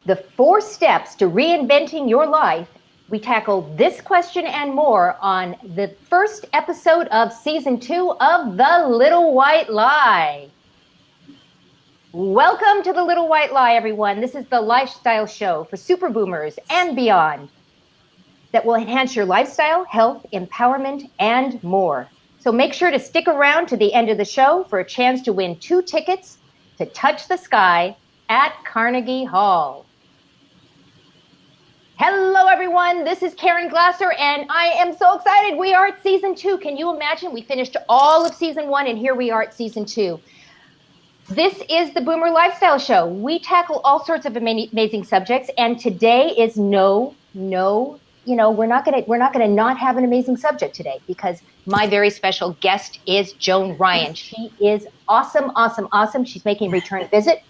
The 4 steps to reinventing your life. We tackle this question and more on the first episode of season 2 of The Little White Lie. Welcome to The Little White Lie, everyone. This is the lifestyle show for super boomers and beyond that will enhance your lifestyle, health, empowerment, and more. So make sure to stick around to the end of the show for a chance to win 2 tickets to Touch the Sky at Carnegie Hall. Hello, everyone. This is Caren Glasser, and I am so excited. We are at season 2. Can you imagine? We finished all of season 1, and here we are at season 2. This is the Boomer Lifestyle Show. We tackle all sorts of amazing subjects, and today is we're not gonna not have an amazing subject today because my very special guest is Joan Ryan. She is awesome. She's making a return visit.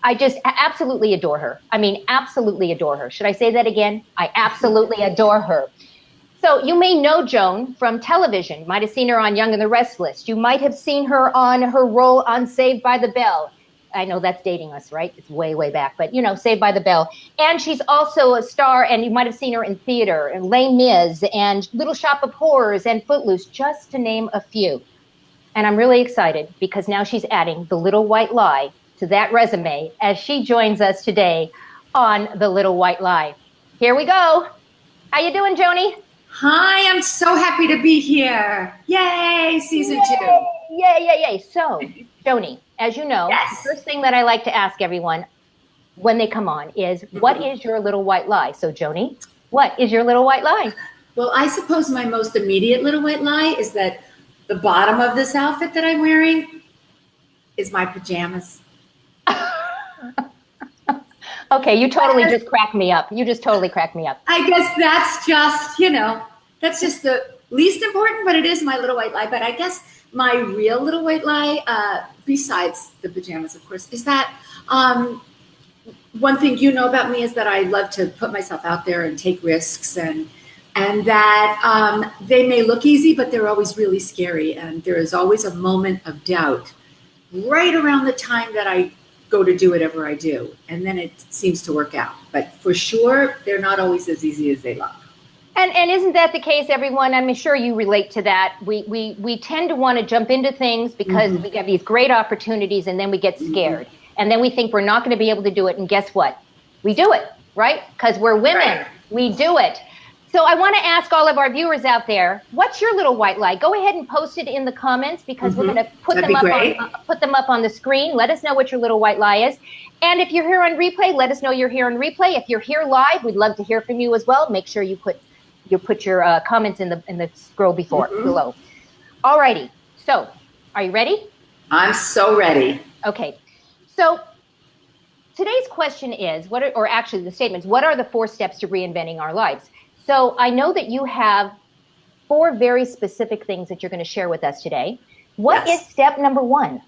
I just absolutely adore her. I mean, absolutely adore her. Should I say that again? I absolutely adore her. So you may know Joan from television. You might have seen her on Young and the Restless. You might have seen her on her role on Saved by the Bell. I know that's dating us, right? It's way, way back, but Saved by the Bell. And she's also a star, and you might have seen her in theater, and Les Mis, and Little Shop of Horrors, and Footloose, just to name a few. And I'm really excited because now she's adding The Little White Lie to that resume as she joins us today on The Little White Lie. Here we go. How you doing, Joni? Hi, I'm so happy to be here. Yay, season 2. Yay. So, Joni, as you know, yes. The first thing that I like to ask everyone when they come on is, what is your little white lie? So, Joni, what is your little white lie? Well, I suppose my most immediate little white lie is that the bottom of this outfit that I'm wearing is my pajamas. Okay, you totally just cracked me up. You just totally cracked me up. I guess that's just the least important, but it is my little white lie. But I guess my real little white lie, besides the pajamas, of course, is that one thing you know about me is that I love to put myself out there and take risks, and that they may look easy, but they're always really scary. And there is always a moment of doubt right around the time that I go to do whatever I do, and then it seems to work out. But for sure, they're not always as easy as they look. And isn't that the case, everyone? I'm sure you relate to that. We tend to want to jump into things because we have these great opportunities, and then we get scared, and then we think we're not going to be able to do it. And guess what? We do it, right? Because we're women. Right. We do it. So I want to ask all of our viewers out there, what's your little white lie? Go ahead and post it in the comments because we're going to put them up on the screen. Let us know what your little white lie is. And if you're here on replay, let us know you're here on replay. If you're here live, we'd love to hear from you as well. Make sure you put your comments in the scroll below. All righty. So, are you ready? I'm so ready. Okay. So, today's question is, the statement is, what are the 4 steps to reinventing our lives? So I know that you have 4 very specific things that you're going to share with us today. What is step number 1?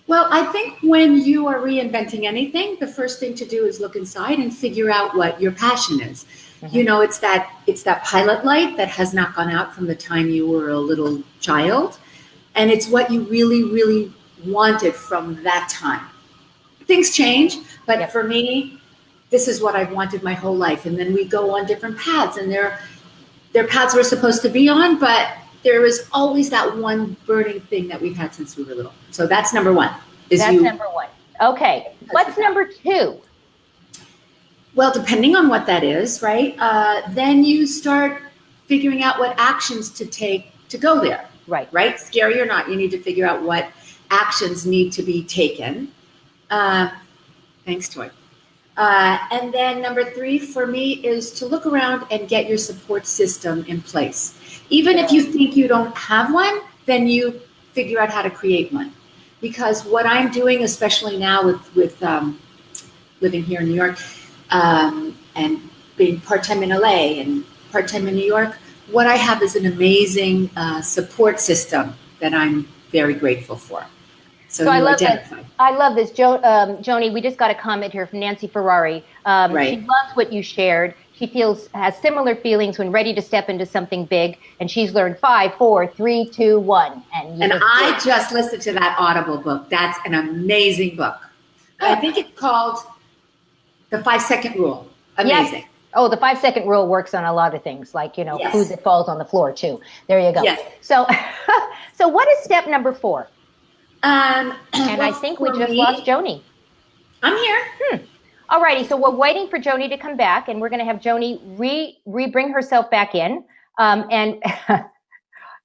Well, I think when you are reinventing anything, the first thing to do is look inside and figure out what your passion is. It's that pilot light that has not gone out from the time you were a little child. And it's what you really, really wanted from that time. Things change, but for me, this is what I've wanted my whole life. And then we go on different paths, and they're paths we're supposed to be on, but there is always that one burning thing that we've had since we were little. So that's number 1. Number 1. Okay. What's number 2? Well, depending on what that is, right? Then you start figuring out what actions to take to go there. Right? Scary or not, you need to figure out what actions need to be taken. Thanks, Joy. And then number 3 for me is to look around and get your support system in place. Even if you think you don't have one, then you figure out how to create one. Because what I'm doing, especially now with living here in New York and being part-time in LA and part-time in New York, what I have is an amazing support system that I'm very grateful for. So I love this. I love this. Joni, we just got a comment here from Nancy Ferrari. She loves what you shared. She has similar feelings when ready to step into something big, and she's learned 5, 4, 3, 2, 1. And I just listened to that Audible book. That's an amazing book. I think it's called The 5-second rule. Amazing. Yes. Oh, the 5-second rule works on a lot of things, like, you know, Yes. food that falls on the floor too. There you go. Yes. So, so what is step number 4? And well, I think we just lost Joni. I'm here. All righty. So we're waiting for Joni to come back, and we're going to have Joni bring herself back in. And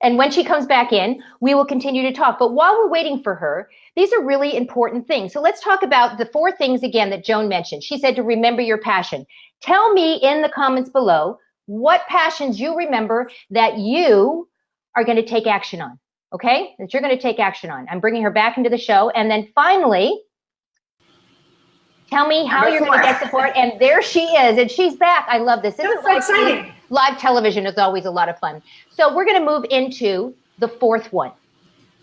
and when she comes back in, we will continue to talk. But while we're waiting for her, these are really important things. So let's talk about the 4 things again that Joan mentioned. She said to remember your passion. Tell me in the comments below what passions you remember that you are going to take action on. Okay? That you're going to take action on. I'm bringing her back into the show. And then finally, tell me how you're going to get support. And there she is. And she's back. I love this. This is so exciting. Live television is always a lot of fun. So we're going to move into the 4th one.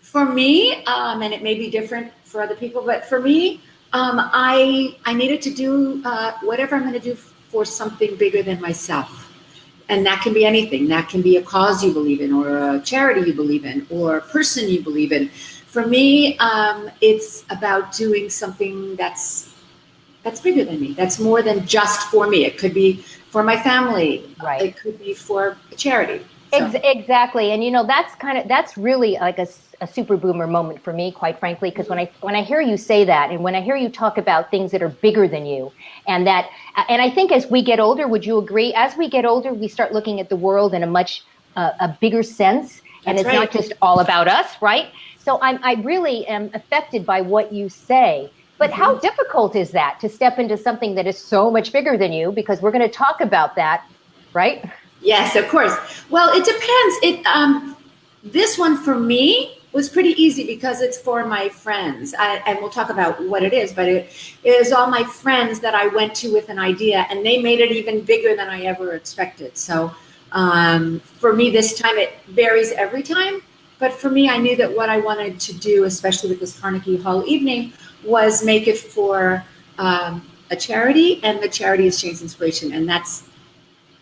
For me, and it may be different for other people, but for me, I needed to do whatever I'm going to do for something bigger than myself. And that can be anything. That can be a cause you believe in, or a charity you believe in, or a person you believe in. For me, it's about doing something that's bigger than me. That's more than just for me. It could be for my family. Right. It could be for a charity. So. Exactly. And you know, that's really like a super boomer moment for me, quite frankly, because when I hear you say that, and when I hear you talk about things that are bigger than you, and I think as we get older, would you agree? As we get older, we start looking at the world in a much a bigger sense, and it's not just all about us, right? So I really am affected by what you say. But how difficult is that to step into something that is so much bigger than you? Because we're going to talk about that, right? Yes, of course. Well, it depends. This one for me was pretty easy because it's for my friends. And we'll talk about what it is, but it is all my friends that I went to with an idea, and they made it even bigger than I ever expected. So for me this time, it varies every time. But for me, I knew that what I wanted to do, especially with this Carnegie Hall evening, was make it for a charity, and the charity is Shane's Inspiration, and that's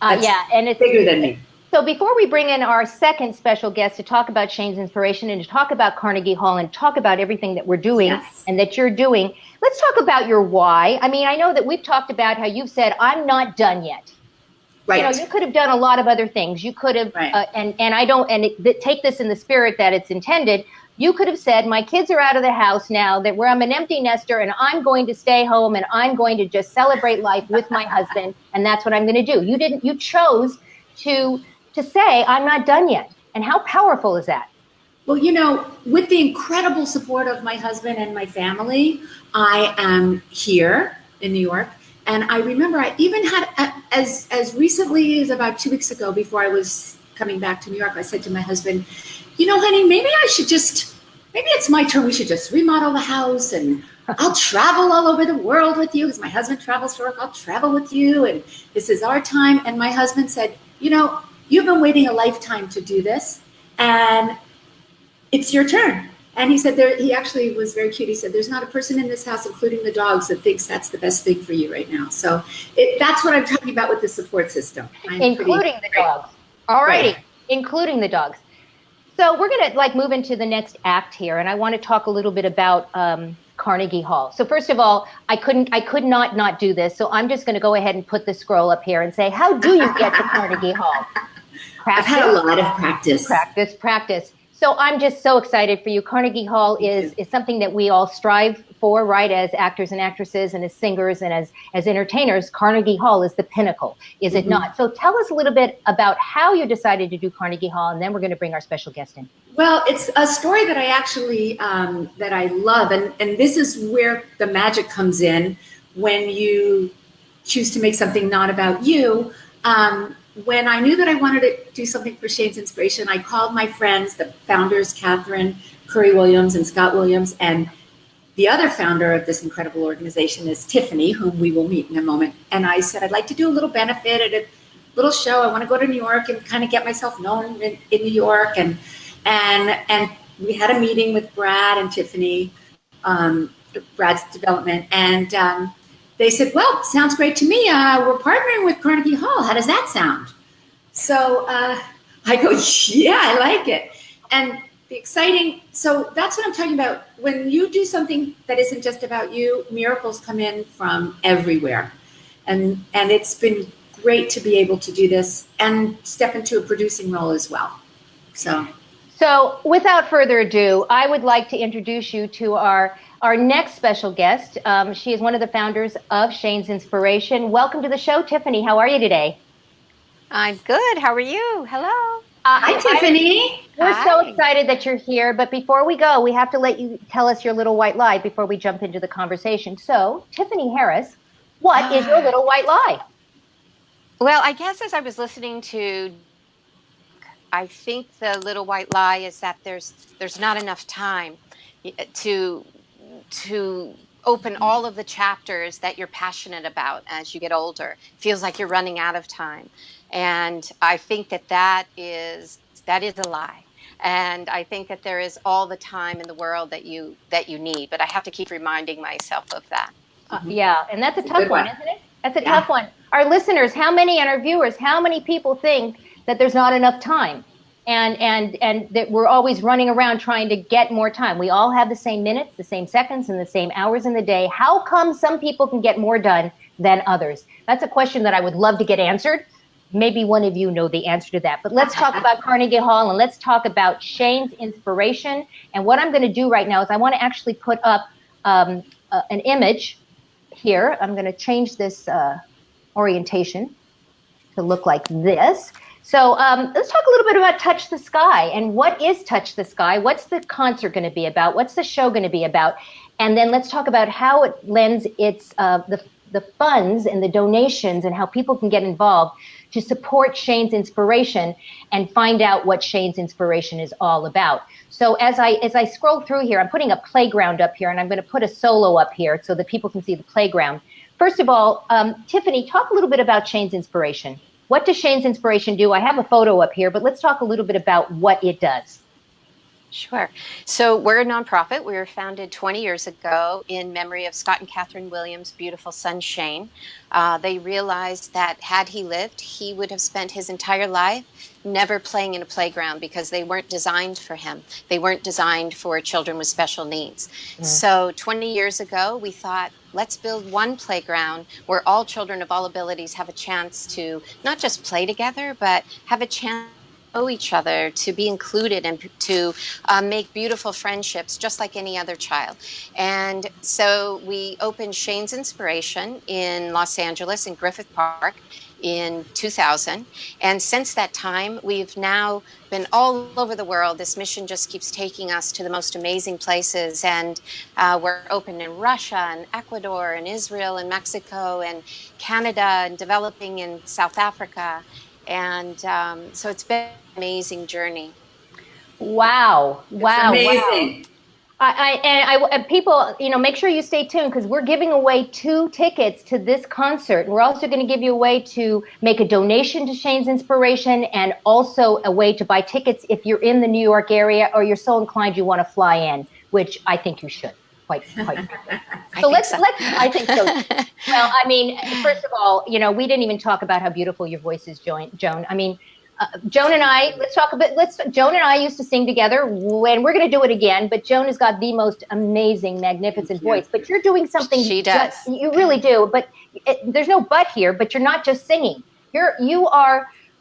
and it's bigger than me. So before we bring in our second special guest to talk about Shane's Inspiration and to talk about Carnegie Hall and talk about everything that we're doing and that you're doing, let's talk about your why. I mean, I know that we've talked about how you've said, I'm not done yet. Right. You know, you could have done a lot of other things. You could have, take this in the spirit that it's intended. You could have said, my kids are out of the house now, that where I'm an empty nester, and I'm going to stay home and I'm going to just celebrate life with my husband, and that's what I'm going to do. You didn't. You chose to say, I'm not done yet. And how powerful is that? Well, you know, with the incredible support of my husband and my family, I am here in New York. And I remember I even had, as recently as about 2 weeks ago, before I was coming back to New York, I said to my husband, you know, honey, maybe it's my turn. We should just remodel the house, and I'll travel all over the world with you, because my husband travels for work. I'll travel with you, and this is our time. And my husband said, you know, you've been waiting a lifetime to do this, and it's your turn. And he said, he actually was very cute. He said, there's not a person in this house, including the dogs, that thinks that's the best thing for you right now. So that's what I'm talking about with the support system. Including the dogs. All righty. Right. Including the dogs. So we're going to move into the next act here. And I want to talk a little bit about Carnegie Hall. So first of all, I could not do this. So I'm just going to go ahead and put the scroll up here and say, how do you get to Carnegie Hall? I've had a lot of practice. Practice. So I'm just so excited for you. Carnegie Hall is something that we all strive for, right? As actors and actresses and as singers and as entertainers, Carnegie Hall is the pinnacle, is it not? So tell us a little bit about how you decided to do Carnegie Hall, and then we're going to bring our special guest in. Well, it's a story that I actually, that I love. And this is where the magic comes in when you choose to make something not about you. When I knew that I wanted to do something for Shane's Inspiration, I called my friends, the founders, Catherine Curry-Williams and Scott Williams, and the other founder of this incredible organization is Tiffany, whom we will meet in a moment. And I said, I'd like to do a little benefit at a little show. I want to go to New York and kind of get myself known in New York. And we had a meeting with Brad and Tiffany, Brad's development, and they said, well, sounds great to me. We're partnering with Carnegie Hall. How does that sound? So I go, yeah, I like it. And the exciting, so that's what I'm talking about. When you do something that isn't just about you, miracles come in from everywhere. And it's been great to be able to do this and step into a producing role as well. So without further ado, I would like to introduce you to our next special guest. She is one of the founders of Shane's Inspiration. Welcome to the show, Tiffany. How are you today? I'm good. How are you? Hello. Hi, Tiffany. We're so excited that you're here. But before we go, we have to let you tell us your little white lie before we jump into the conversation. So, Tiffany Harris, what is your little white lie? Well, I guess as I was listening to, I think the little white lie is that there's not enough time to open all of the chapters that you're passionate about as you get older. It feels like you're running out of time. And I think that is a lie. And I think that there is all the time in the world that you need, but I have to keep reminding myself of that. Yeah, and that's a tough one, isn't it? That's a tough one. Our listeners, and our viewers, how many people think that there's not enough time? And that we're always running around trying to get more time. We all have the same minutes, the same seconds, and the same hours in the day. How come some people can get more done than others? That's a question that I would love to get answered. Maybe one of you know the answer to that. But let's talk about Carnegie Hall, and let's talk about Shane's Inspiration. And what I'm going to do right now is I want to actually put up an image here. I'm going to change this orientation to look like this. So let's talk a little bit about Touch the Sky. And what is Touch the Sky? What's the concert going to be about? What's the show going to be about? And then let's talk about how it lends its the funds and the donations and how people can get involved to support Shane's Inspiration and find out what Shane's Inspiration is all about. So as I scroll through here, I'm putting a playground up here, and I'm going to put a solo up here so that people can see the playground. First of all, Tiffany, talk a little bit about Shane's Inspiration. What does Shane's Inspiration do? I have a photo up here, but let's talk a little bit about what it does. Sure. So we're a nonprofit. We were founded 20 years ago in memory of Scott and Catherine Williams' beautiful son, Shane. They realized that had he lived, he would have spent his entire life never playing in a playground because they weren't designed for him. They weren't designed for children with special needs. So 20 years ago, we thought, let's build one playground where all children of all abilities have a chance to not just play together, but have a chance know each other, to be included, and to make beautiful friendships just like any other child. And so we opened Shane's Inspiration in Los Angeles in Griffith Park in 2000. And since that time, we've now been all over the world. This mission just keeps taking us to the most amazing places. And we're open in Russia and Ecuador and Israel and Mexico and Canada and developing in South Africa. And so it's been an amazing journey. Wow. Wow. It's amazing. Wow. And people, make sure you stay tuned because we're giving away 2 tickets to this concert. We're also going to give you a way to make a donation to Shane's Inspiration and also a way to buy tickets if you're in the New York area or you're so inclined you want to fly in, which I think you should. Quite. So I think so. Well, I mean, first of all, we didn't even talk about how beautiful your voice is, Joan. I mean, Joan and I, Joan and I used to sing together, and we're going to do it again, but Joan has got the most amazing, magnificent voice, but you're doing something. She does. You really do, but there's no but here, but you're not just singing. You're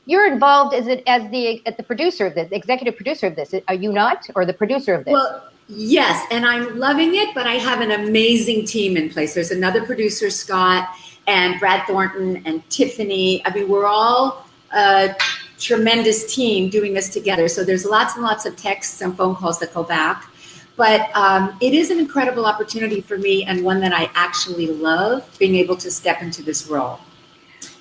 involved as the producer of this, executive producer of this. Are you not? Or the producer of this? Well, yes, and I'm loving it, but I have an amazing team in place. There's another producer, Scott, and Brad Thornton, and Tiffany. I mean, we're all a tremendous team doing this together. So there's lots and lots of texts and phone calls that go back. But it is an incredible opportunity for me, and one that I actually love, being able to step into this role.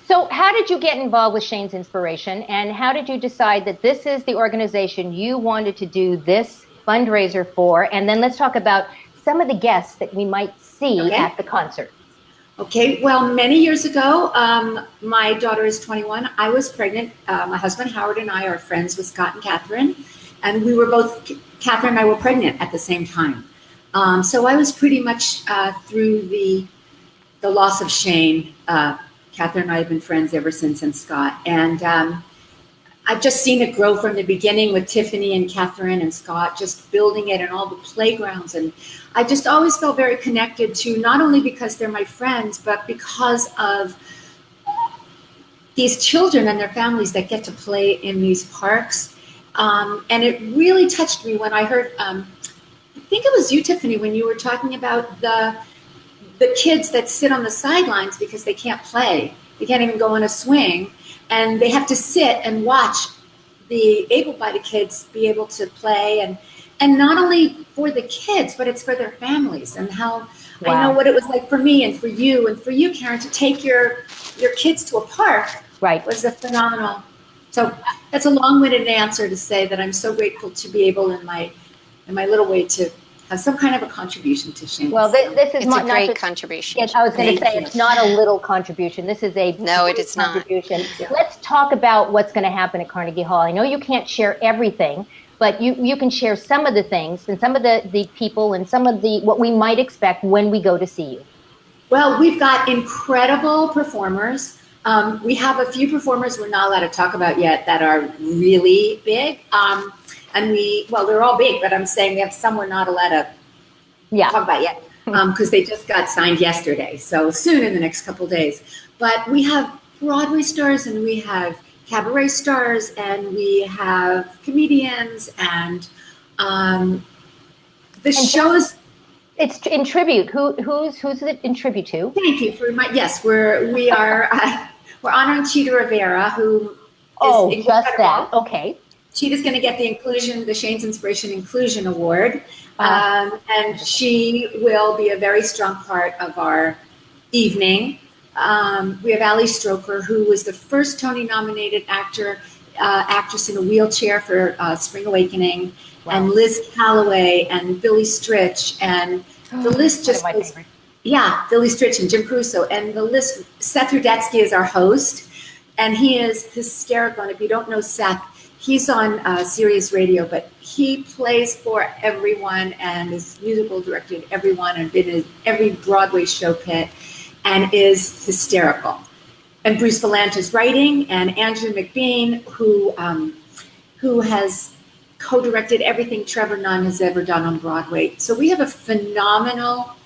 So how did you get involved with Shane's Inspiration, and how did you decide that this is the organization you wanted to do this fundraiser for? And then let's talk about some of the guests that we might see at the concert. Okay, well, many years ago, my daughter is 21. I was pregnant. My husband, Howard, and I are friends with Scott and Catherine. And we were both, Catherine and I were pregnant at the same time. So I was pretty much through the loss of Shane. Catherine and I have been friends ever since, and Scott. And I've just seen it grow from the beginning with Tiffany and Catherine and Scott, just building it and all the playgrounds. And I just always felt very connected to, not only because they're my friends, but because of these children and their families that get to play in these parks. And it really touched me when I heard, I think it was you, Tiffany, when you were talking about the kids that sit on the sidelines because they can't play. They can't even go on a swing. And they have to sit and watch the able-bodied kids be able to play. And not only for the kids, but it's for their families. And how I know what it was like for me and for you, Caren, to take your kids to a park was a phenomenal. So that's a long-winded answer to say that I'm so grateful to be able in my little way to have some kind of a contribution to Shane. Well, this is a great contribution. Yes, I was going to say it's not a little contribution. This is a it is contribution. not. Let's talk about what's going to happen at Carnegie Hall. I know you can't share everything, but you can share some of the things and some of the people and some of what we might expect when we go to see you. Well, we've got incredible performers. We have a few performers we're not allowed to talk about yet that are really big. And they're all big, but I'm saying we have some we're not allowed to talk about yet because they just got signed yesterday. So soon, in the next couple of days. But we have Broadway stars and we have cabaret stars and we have comedians and shows. It's in tribute. Who's it in tribute to? Thank you for yes. We are we're honoring Chita Rivera, who is just that. Okay. Chita's going to get the Shane's Inspiration Inclusion Award, and she will be a very strong part of our evening. We have Ali Stroker, who was the first Tony-nominated actress in a wheelchair for Spring Awakening, and Liz Calloway and Billy Stritch, and the list just goes. Yeah, Billy Stritch and Jim Crusoe, and the list. Seth Rudetsky is our host, and he is hysterical. And if you don't know Seth, he's on Sirius Radio, but he plays for everyone and is musical directed everyone and been in every Broadway show pit and is hysterical. And Bruce Valanta's writing, and Andrew McBean, who has co-directed everything Trevor Nunn has ever done on Broadway. So we have a phenomenal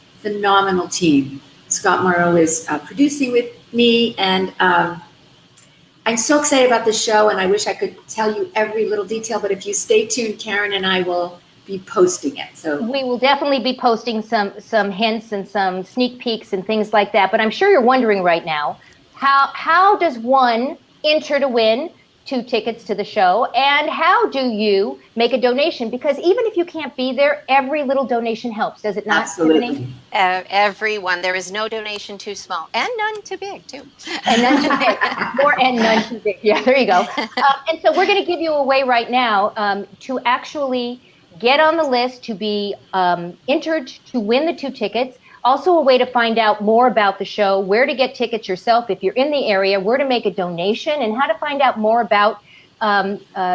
team. Scott Morrow is producing with me, and I'm so excited about the show, and I wish I could tell you every little detail, but if you stay tuned, Caren and I will be posting it. So we will definitely be posting some hints and some sneak peeks and things like that. But I'm sure you're wondering right now, how does one enter to win 2 tickets to the show, and how do you make a donation? Because even if you can't be there, every little donation helps, does it not? Absolutely. Everyone. There is no donation too small, and none too big, too. And none too big. More and none too big. Yeah, there you go. And so we're going to give you away right now to actually get on the list to be entered to win the 2 tickets. Also a way to find out more about the show, where to get tickets yourself if you're in the area, where to make a donation, and how to find out more about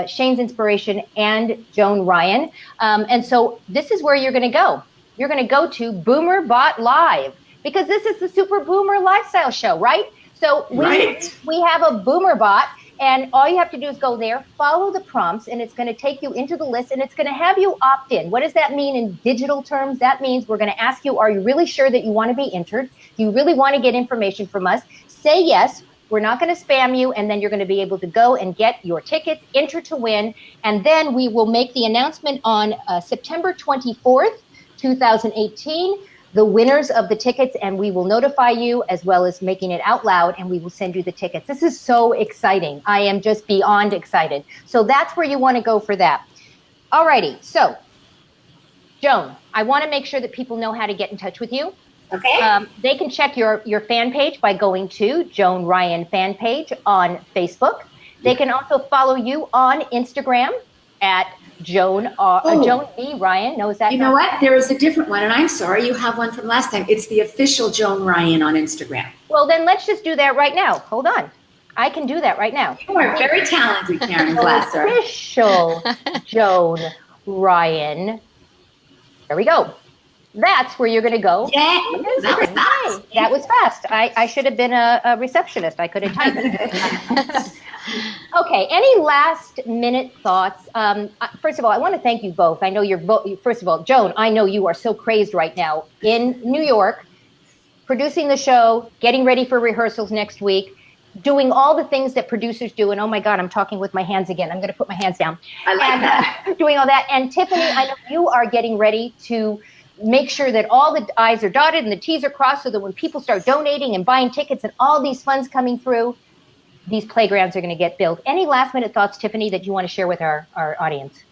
Shane's Inspiration and Joan Ryan. And so this is where you're going to go. You're going to go to Boomer Bot Live, because this is the Super Boomer Lifestyle Show, right? So we have a Boomer Bot, and all you have to do is go there, follow the prompts, and it's going to take you into the list, and it's going to have you opt in. What does that mean in digital terms? That means we're going to ask you, are you really sure that you want to be entered? Do you really want to get information from us? Say yes. We're not going to spam you, and then you're going to be able to go and get your tickets, enter to win, and then we will make the announcement on September 24th, 2018, the winners of the tickets, and we will notify you as well as making it out loud, and we will send you the tickets. This is so exciting. I am just beyond excited. So that's where you want to go for that. All righty. So, Joan, I want to make sure that people know how to get in touch with you. Okay. They can check your fan page by going to Joan Ryan fan page on Facebook. They can also follow you on Instagram at Joan B. Ryan. No, is that? You know what? There is a different one, and I'm sorry, you have one from last time. It's the official Joan Ryan on Instagram. Well, then let's just do that right now. Hold on. I can do that right now. You are very talented, Caren Glasser. Official Joan Ryan. There we go. That's where you're going to go. Yeah, that was fast. That was fast. I should have been a receptionist. I could have typed. Okay, any last minute thoughts? First of all, I want to thank you both. I know you're both, first of all, Joan, I know you are so crazed right now in New York, producing the show, getting ready for rehearsals next week, doing all the things that producers do. And oh my God, I'm talking with my hands again. I'm going to put my hands down. I like that. Doing all that. And Tiffany, I know you are getting ready to make sure that all the I's are dotted and the T's are crossed so that when people start donating and buying tickets and all these funds coming through, these playgrounds are going to get built. Any last minute thoughts, Tiffany, that you want to share with our audience?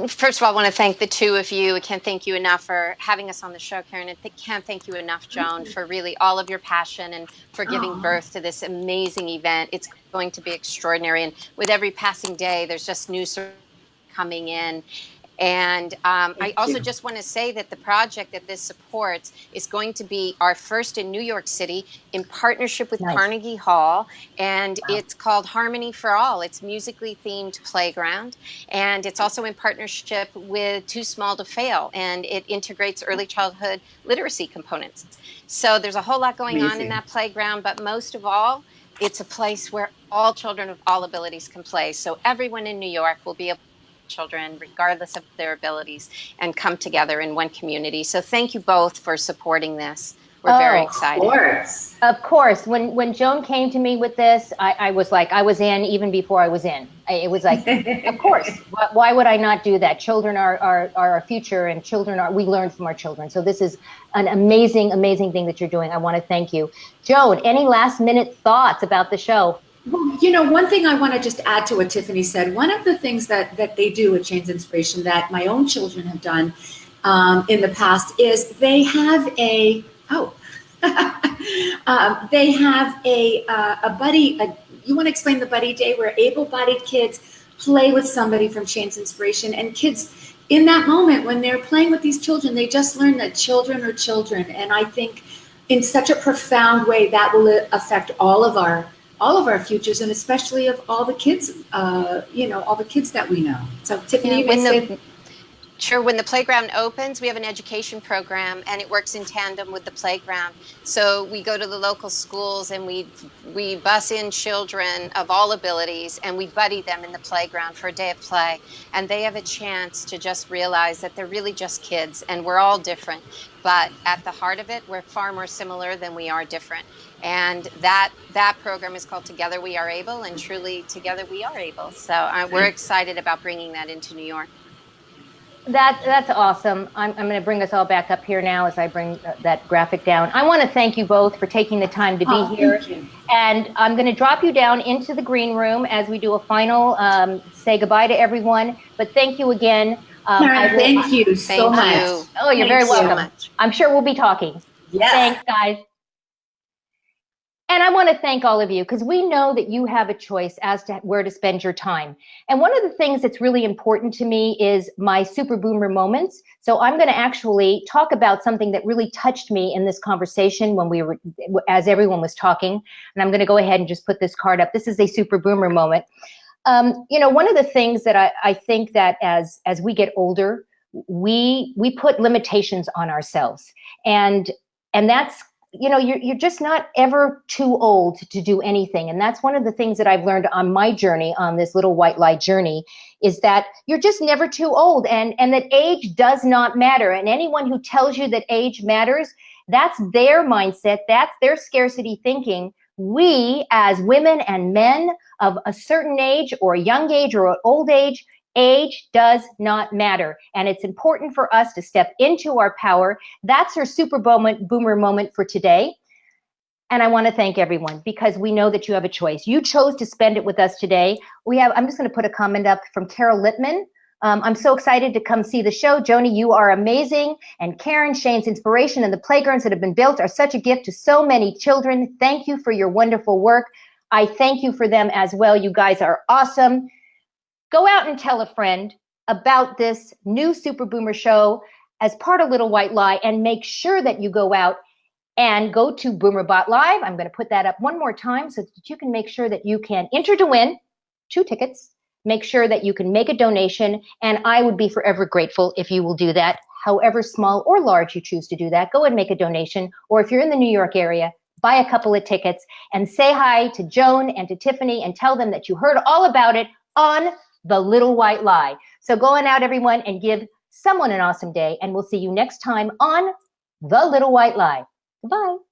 First of all, I want to thank the two of you. I can't thank you enough for having us on the show, Caren. And can't thank you enough, Joan, for really all of your passion and for giving birth to this amazing event. It's going to be extraordinary. And with every passing day, there's just news coming in. And I also just want to say that the project that this supports is going to be our first in New York City in partnership with Carnegie Hall. And it's called Harmony for All. It's musically themed playground. And it's also in partnership with Too Small to Fail. And it integrates early childhood literacy components. So there's a whole lot going on in that playground. But most of all, it's a place where all children of all abilities can play. So everyone in New York will be able children, regardless of their abilities, and come together in one community. So thank you both for supporting this. We're very excited. Of course. When Joan came to me with this, I was like, I was in even before I was in. It was like, of course, why would I not do that? Children are our future, and we learn from our children. So this is an amazing, amazing thing that you're doing. I want to thank you. Joan, any last minute thoughts about the show? Well, you know, one thing I want to just add to what Tiffany said, one of the things that they do at Shane's Inspiration that my own children have done in the past is they have a buddy. You want to explain the buddy day where able-bodied kids play with somebody from Shane's Inspiration, and kids in that moment when they're playing with these children, they just learn that children are children. And I think in such a profound way that will affect all of our futures, and especially of all the kids, all the kids that we know. So Tiffany, Sure. When the playground opens, we have an education program, and it works in tandem with the playground. So we go to the local schools, and we bus in children of all abilities, and we buddy them in the playground for a day of play. And they have a chance to just realize that they're really just kids, and we're all different. But at the heart of it, we're far more similar than we are different. And that program is called Together We Are Able, and truly together we are able. So we're excited about bringing that into New York. That's awesome. I'm going to bring us all back up here now as I bring that graphic down. I want to thank you both for taking the time to be here. And I'm going to drop you down into the green room as we do a final say goodbye to everyone. But thank you again. Thank you so much. Oh, you're very welcome. I'm sure we'll be talking. Yes. Thanks, guys. And I want to thank all of you, because we know that you have a choice as to where to spend your time. And one of the things that's really important to me is my super boomer moments. So I'm going to actually talk about something that really touched me in this conversation as everyone was talking. And I'm going to go ahead and just put this card up. This is a super boomer moment. One of the things that I think that as we get older, we put limitations on ourselves. And that's, you're just not ever too old to do anything. And that's one of the things that I've learned on my journey, on this little white lie journey, is that you're just never too old, and that age does not matter. And anyone who tells you that age matters, that's their mindset. That's their scarcity thinking. We, as women and men of a certain age or a young age or an old age does not matter. And it's important for us to step into our power. That's our super boomer moment for today. And I want to thank everyone, because we know that you have a choice. You chose to spend it with us today. I'm just going to put a comment up from Carol Littman. I'm so excited to come see the show. Joni, you are amazing. And Caren, Shane's Inspiration and the playgrounds that have been built are such a gift to so many children. Thank you for your wonderful work. I thank you for them as well. You guys are awesome. Go out and tell a friend about this new Super Boomer show as part of Little White Lie, and make sure that you go out and go to BoomerBot Live. I'm going to put that up one more time so that you can make sure that you can enter to win 2 tickets. Make sure that you can make a donation, and I would be forever grateful if you will do that, however small or large you choose to do that. Go and make a donation, or if you're in the New York area, buy a couple of tickets, and say hi to Joan and to Tiffany and tell them that you heard all about it on The Little White Lie. So go on out, everyone, and give someone an awesome day, and we'll see you next time on The Little White Lie. Goodbye.